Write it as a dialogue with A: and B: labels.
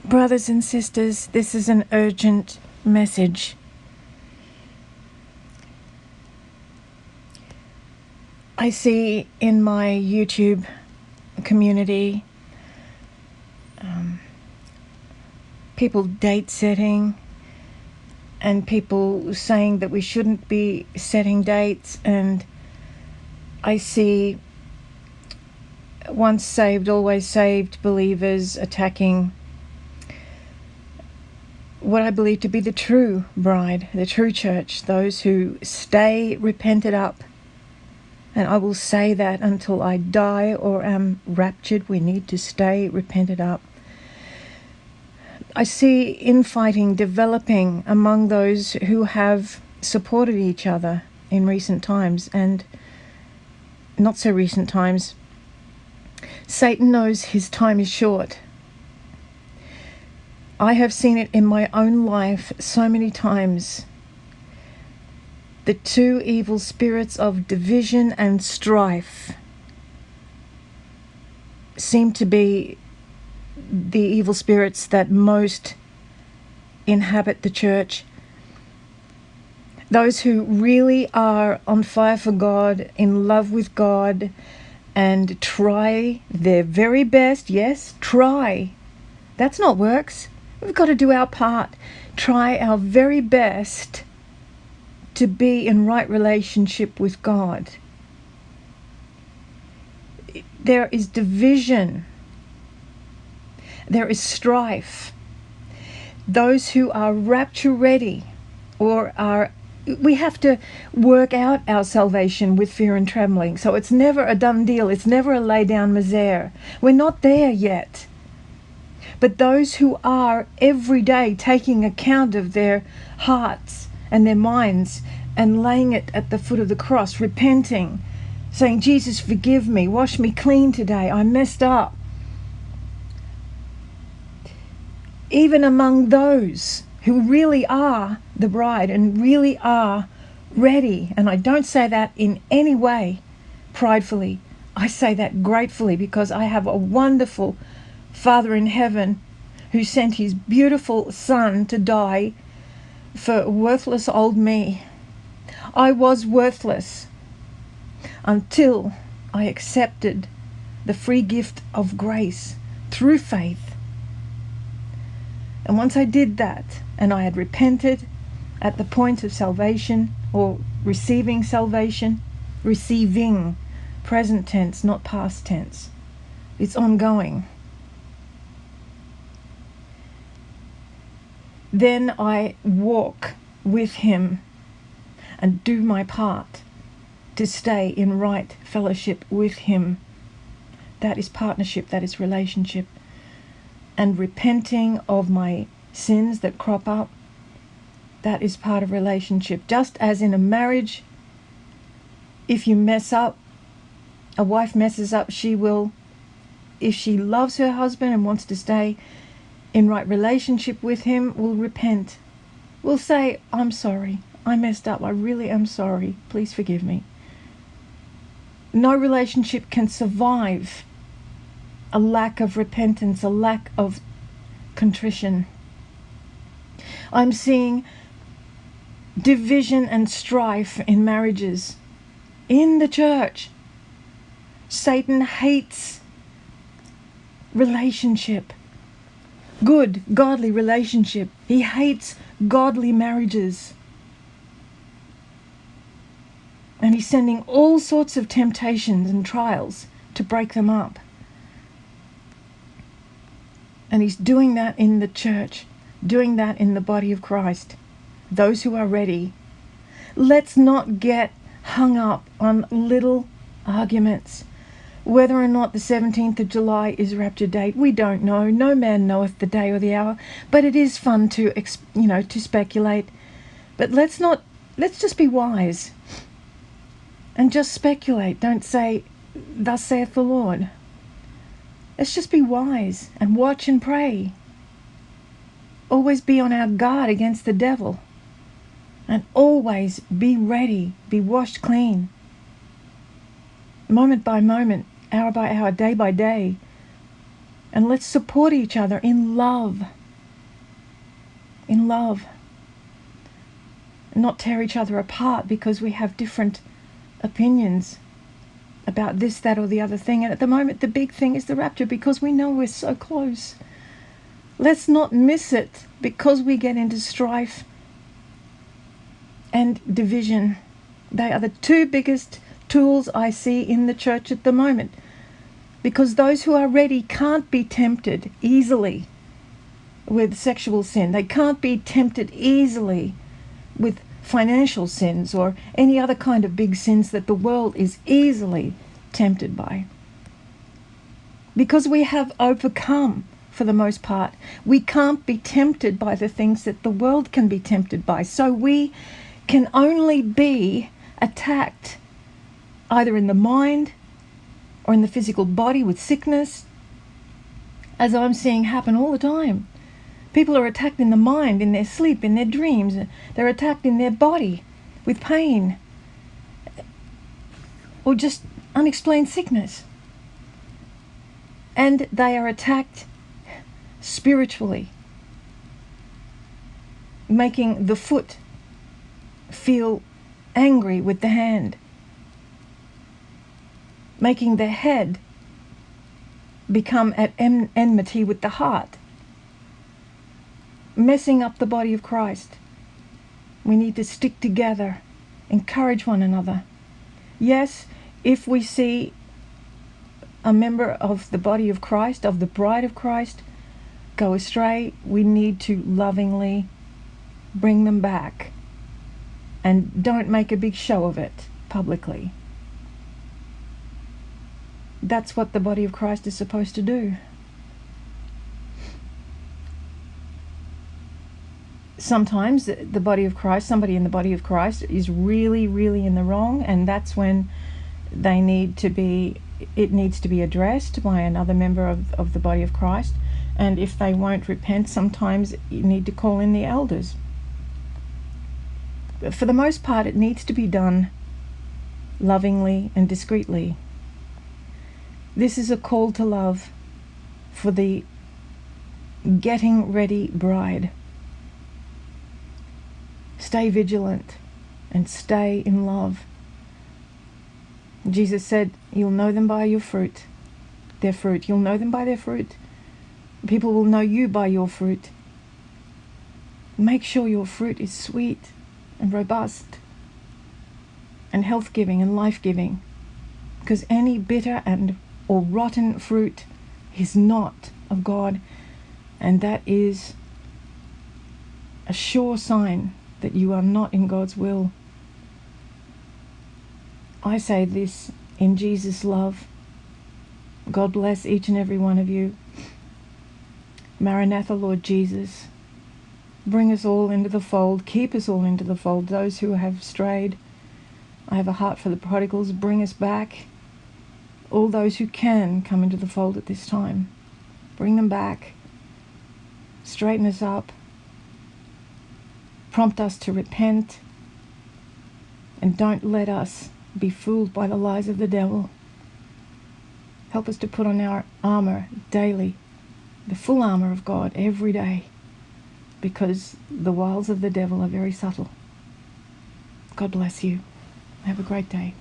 A: Brothers and sisters, this is an urgent message. I see in my YouTube community people date setting and people saying that we shouldn't be setting dates, and I see once saved, always saved believers attacking what I believe to be the true bride, the true church, those who stay repented up. And I will say that until I die or am raptured, we need to stay repented up. I see infighting developing among those who have supported each other in recent times and not so recent times. Satan knows his time is short. I have seen it in my own life so many times. The two evil spirits of division and strife seem to be the evil spirits that most inhabit the church. Those who really are on fire for God, in love with God, and try their very best. Yes, try. That's not works. We've got to do our part. Try our very best to be in right relationship with God. There is division. There is strife. Those who are rapture ready we have to work out our salvation with fear and trembling. So it's never a done deal. It's never a lay down misere. We're not there yet. But those who are every day taking account of their hearts and their minds and laying it at the foot of the cross, repenting, saying, Jesus, forgive me, wash me clean today, I messed up. Even among those who really are the bride and really are ready, and I don't say that in any way pridefully, I say that gratefully because I have a wonderful Father in heaven who sent his beautiful Son to die for worthless old me. I was worthless until I accepted the free gift of grace through faith. And once I did that, and I had repented at the point of salvation or receiving salvation, receiving, present tense, not past tense. It's ongoing. Then I walk with him and do my part to stay in right fellowship with him. That is partnership, that is relationship. And repenting of my sins that crop up, that is part of relationship. Just as in a marriage, if you mess up, a wife messes up, she will, if she loves her husband and wants to stay in right relationship with him, will repent. Will say, I'm sorry, I messed up, I really am sorry, please forgive me. No relationship can survive a lack of repentance, a lack of contrition. I'm seeing division and strife in marriages, in the church. Satan hates relationship, good, godly relationship. He hates godly marriages. And he's sending all sorts of temptations and trials to break them up. And he's doing that in the church, doing that in the body of Christ, those who are ready. Let's not get hung up on little arguments. Whether or not the 17th of July is rapture date, we don't know. No man knoweth the day or the hour. But it is fun to speculate. But let's just be wise and just speculate. Don't say, thus saith the Lord. Let's just be wise and watch and pray. Always be on our guard against the devil. And always be ready, be washed clean. Moment by moment, hour by hour, day by day. And let's support each other in love. In love. Not tear each other apart because we have different opinions about this, that, or the other thing. And at the moment, the big thing is the rapture, because we know we're so close. Let's not miss it because we get into strife and division. They are the two biggest tools I see in the church at the moment, because those who are ready can't be tempted easily with sexual sin. They can't be tempted easily with financial sins or any other kind of big sins that the world is easily tempted by. Because we have overcome, for the most part, we can't be tempted by the things that the world can be tempted by. So we can only be attacked either in the mind or in the physical body with sickness, as I'm seeing happen all the time. People are attacked in the mind, in their sleep, in their dreams. They're attacked in their body with pain or just unexplained sickness. And they are attacked spiritually, making the foot feel angry with the hand, making the head become at enmity with the heart, messing up the body of Christ. We need to stick together, encourage one another. Yes, if we see a member of the body of Christ, of the bride of Christ, go astray, we need to lovingly bring them back, and don't make a big show of it publicly. That's what the body of Christ is supposed to do. Sometimes the body of Christ, somebody in the body of Christ is really, really in the wrong, and that's when it needs to be addressed by another member of the body of Christ. And if they won't repent, sometimes you need to call in the elders. But for the most part, it needs to be done lovingly and discreetly. This is a call to love for the getting ready bride. Stay vigilant and stay in love. Jesus said, you'll know them by your fruit. Their fruit. You'll know them by their fruit. People will know you by your fruit. Make sure your fruit is sweet and robust and health-giving and life-giving, because any bitter or rotten fruit is not of God, and that is a sure sign that you are not in God's will. I say this in Jesus' love. God bless each and every one of you. Maranatha, Lord Jesus. Bring us all into the fold. Keep us all into the fold. Those who have strayed. I have a heart for the prodigals. Bring us back. All those who can come into the fold at this time. Bring them back. Straighten us up. Prompt us to repent. And don't let us be fooled by the lies of the devil. Help us to put on our armor daily, the full armor of God every day, because the wiles of the devil are very subtle. God bless you. Have a great day.